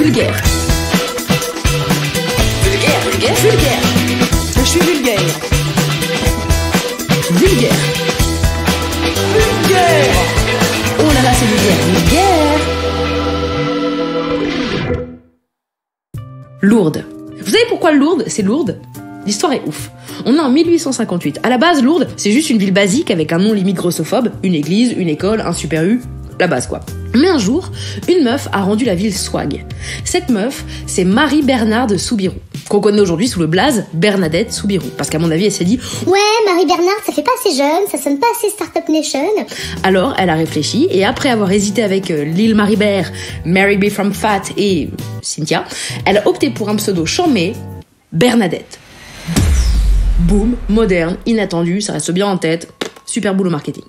Vulgaire. Vulgaire, vulgaire, vulgaire. Je suis vulgaire. Vulgaire. Vulgaire. Oh là là, c'est vulgaire. Vulgaire. Lourdes. Vous savez pourquoi Lourdes, c'est Lourdes ? L'histoire est ouf. On est en 1858. À la base, Lourdes, c'est juste une ville basique avec un nom limite grossophobe, une église, une école, un super U, la base quoi. Mais un jour, une meuf a rendu la ville swag. Cette meuf, c'est Marie Bernard de Soubirous, qu'on connaît aujourd'hui sous le blaze Bernadette Soubirous. Parce qu'à mon avis, elle s'est dit « Ouais, Marie Bernard, ça fait pas assez jeune, ça sonne pas assez Startup Nation. » Alors, elle a réfléchi, et après avoir hésité avec Lil Marie Bert, Mary B. From Fat et Cynthia, elle a opté pour un pseudo chambé, Bernadette. Boum, moderne, inattendu, ça reste bien en tête, super boulot marketing.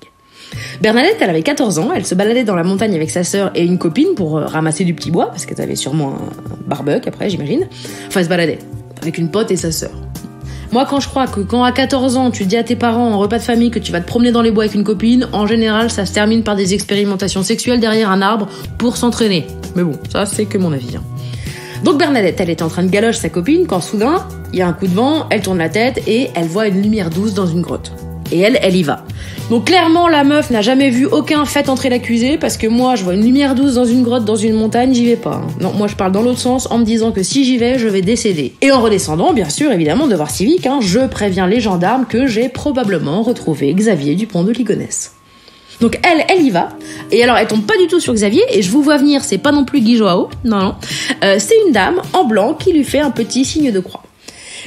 Bernadette, elle avait 14 ans, elle se baladait dans la montagne avec sa sœur et une copine pour ramasser du petit bois, parce qu'elle avait sûrement un barbecue après, j'imagine. Enfin, elle se baladait avec une pote et sa sœur. Moi, quand je crois que quand à 14 ans, tu dis à tes parents en repas de famille que tu vas te promener dans les bois avec une copine, en général, ça se termine par des expérimentations sexuelles derrière un arbre pour s'entraîner. Mais bon, ça, c'est que mon avis. Donc Bernadette, elle était en train de galocher sa copine quand soudain, il y a un coup de vent, elle tourne la tête et elle voit une lumière douce dans une grotte. Et elle y va. Donc clairement, la meuf n'a jamais vu aucun fait entrer l'accusé, parce que moi, je vois une lumière douce dans une grotte, dans une montagne, j'y vais pas. Non, moi je parle dans l'autre sens en me disant que si j'y vais, je vais décéder. Et en redescendant, bien sûr, évidemment, devoir civique, je préviens les gendarmes que j'ai probablement retrouvé Xavier Dupont de Ligonnès. Donc elle y va, et alors elle tombe pas du tout sur Xavier, et je vous vois venir, c'est pas non plus Guy Joao, non. C'est une dame en blanc qui lui fait un petit signe de croix.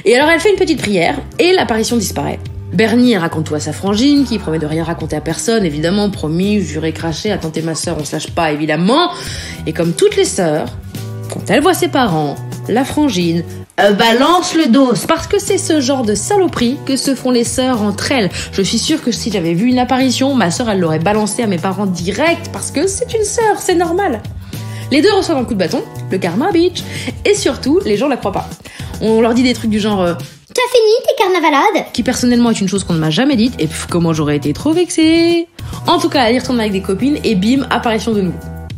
Et alors elle fait une petite prière, et l'apparition disparaît. Bernie raconte tout à sa frangine, qui promet de rien raconter à personne, évidemment, promis, juré, craché, à tenter ma sœur, on se lâche pas, évidemment. Et comme toutes les sœurs, quand elle voit ses parents, la frangine, balance le dos, parce que c'est ce genre de saloperie que se font les sœurs entre elles. Je suis sûre que si j'avais vu une apparition, ma sœur, elle l'aurait balancé à mes parents direct, parce que c'est une sœur, c'est normal. Les deux reçoivent un coup de bâton, le karma, bitch, et surtout, les gens la croient pas. On leur dit des trucs du genre T'as fini tes carnavalades ? Qui personnellement est une chose qu'on ne m'a jamais dite, et comment j'aurais été trop vexée. En tout cas, elle y retourne avec des copines, et bim, apparition de nouveau.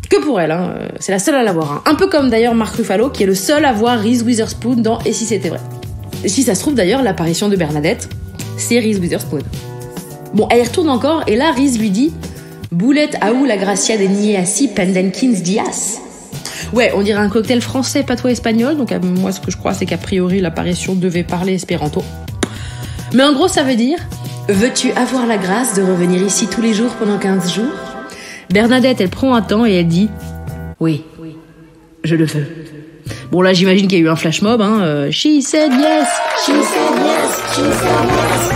Que pour elle, c'est la seule à l'avoir. Un peu comme d'ailleurs Mark Ruffalo, qui est le seul à voir Reese Witherspoon dans Et si c'était vrai. Et si ça se trouve d'ailleurs, l'apparition de Bernadette, c'est Reese Witherspoon. Bon, elle y retourne encore, et là, Reese lui dit « Boulette à où la gracia de Niasi Pendenkins Dias ?» Ouais, on dirait un cocktail français patois espagnol, donc moi ce que je crois c'est qu'a priori l'apparition devait parler espéranto. Mais en gros ça veut dire « Veux-tu avoir la grâce de revenir ici tous les jours pendant 15 jours ?» Bernadette, elle prend un temps et elle dit « Oui, je le veux. » Bon là j'imagine qu'il y a eu un flash mob, She said yes, she said yes, she said yes.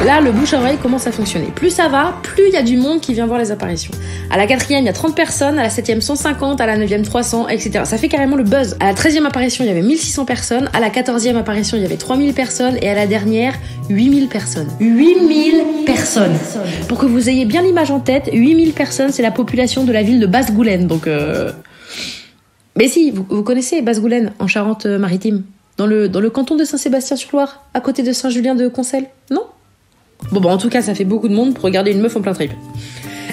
Là, le bouche-à-oreille commence à fonctionner. Plus ça va, plus il y a du monde qui vient voir les apparitions. À la 4e, il y a 30 personnes, à la 7e, 150, à la 9e, 300, etc. Ça fait carrément le buzz. À la 13e apparition, il y avait 1600 personnes, à la 14e apparition, il y avait 3000 personnes, et à la dernière, 8000 personnes. 8000 personnes. Pour que vous ayez bien l'image en tête, 8000 personnes, c'est la population de la ville de Basse-Goulaine, donc Mais si, vous connaissez Basse-Goulaine, en Charente-Maritime, dans le canton de Saint-Sébastien-sur-Loire, à côté de Saint-Julien-de-Concelles, non ? Bon, en tout cas, ça fait beaucoup de monde pour regarder une meuf en plein trip.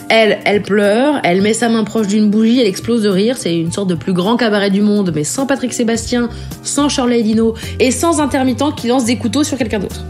Elle pleure, elle met sa main proche d'une bougie, elle explose de rire, c'est une sorte de plus grand cabaret du monde, mais sans Patrick Sébastien, sans Shirley Dino, et sans intermittent qui lance des couteaux sur quelqu'un d'autre.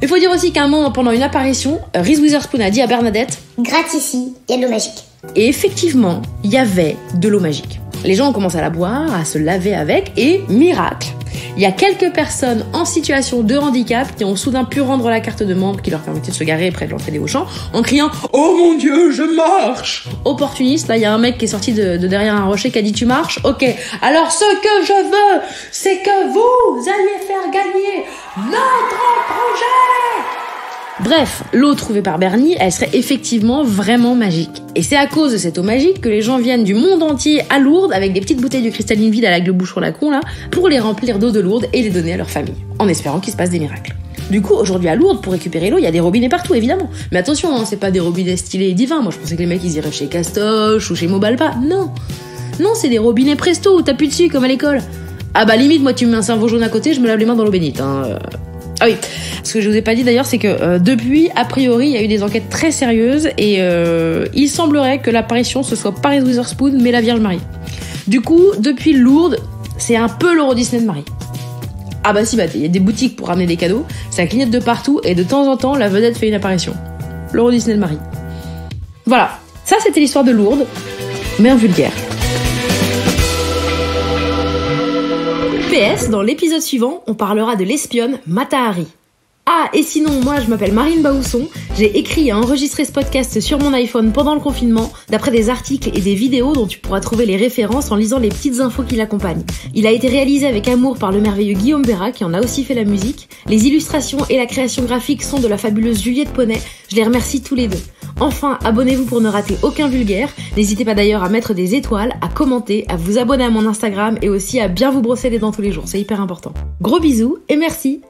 Il faut dire aussi qu'à un moment, pendant une apparition, Reese Witherspoon a dit à Bernadette « Gratte ici, il y a de l'eau magique. » Et effectivement, il y avait de l'eau magique. Les gens ont commencé à la boire, à se laver avec, et miracle, il y a quelques personnes en situation de handicap qui ont soudain pu rendre la carte de membre qui leur permettait de se garer près de l'entrée des Auchan en criant « Oh mon Dieu, je marche !» Opportuniste, là il y a un mec qui est sorti de derrière un rocher qui a dit « Tu marches ? Ok, alors ce que je veux, c'est que vous alliez faire gagner notre projet !» Bref, l'eau trouvée par Bernie, elle serait effectivement vraiment magique. Et c'est à cause de cette eau magique que les gens viennent du monde entier à Lourdes avec des petites bouteilles de cristalline vide avec le bouchon la con là, pour les remplir d'eau de Lourdes et les donner à leur famille, en espérant qu'il se passe des miracles. Du coup, aujourd'hui à Lourdes, pour récupérer l'eau, il y a des robinets partout, évidemment. Mais attention, c'est pas des robinets stylés et divins. Moi, je pensais que les mecs, ils iraient chez Castoche ou chez Mobalpa. Non, c'est des robinets presto où t'appuies dessus, comme à l'école. Ah bah limite, moi, tu me mets un cerveau jaune à côté, je me lave les mains dans l'eau bénite, Ah oui, ce que je vous ai pas dit d'ailleurs, c'est que depuis, a priori, il y a eu des enquêtes très sérieuses et il semblerait que l'apparition ce soit pas Reese Witherspoon, mais la Vierge Marie. Du coup, depuis Lourdes, c'est un peu l'Euro Disney de Marie. Ah bah si, il y a des boutiques pour ramener des cadeaux, ça clignote de partout et de temps en temps, la vedette fait une apparition. L'Euro Disney de Marie. Voilà, ça c'était l'histoire de Lourdes, mais en vulgaire. PS, dans l'épisode suivant, on parlera de l'espionne Mata Hari. Ah, et sinon, moi je m'appelle Marine Baousson, j'ai écrit et enregistré ce podcast sur mon iPhone pendant le confinement, d'après des articles et des vidéos dont tu pourras trouver les références en lisant les petites infos qui l'accompagnent. Il a été réalisé avec amour par le merveilleux Guillaume Béra, qui en a aussi fait la musique. Les illustrations et la création graphique sont de la fabuleuse Juliette Poney, je les remercie tous les deux. Enfin, abonnez-vous pour ne rater aucun vulgaire. N'hésitez pas d'ailleurs à mettre des étoiles, à commenter, à vous abonner à mon Instagram et aussi à bien vous brosser les dents tous les jours, c'est hyper important. Gros bisous et merci!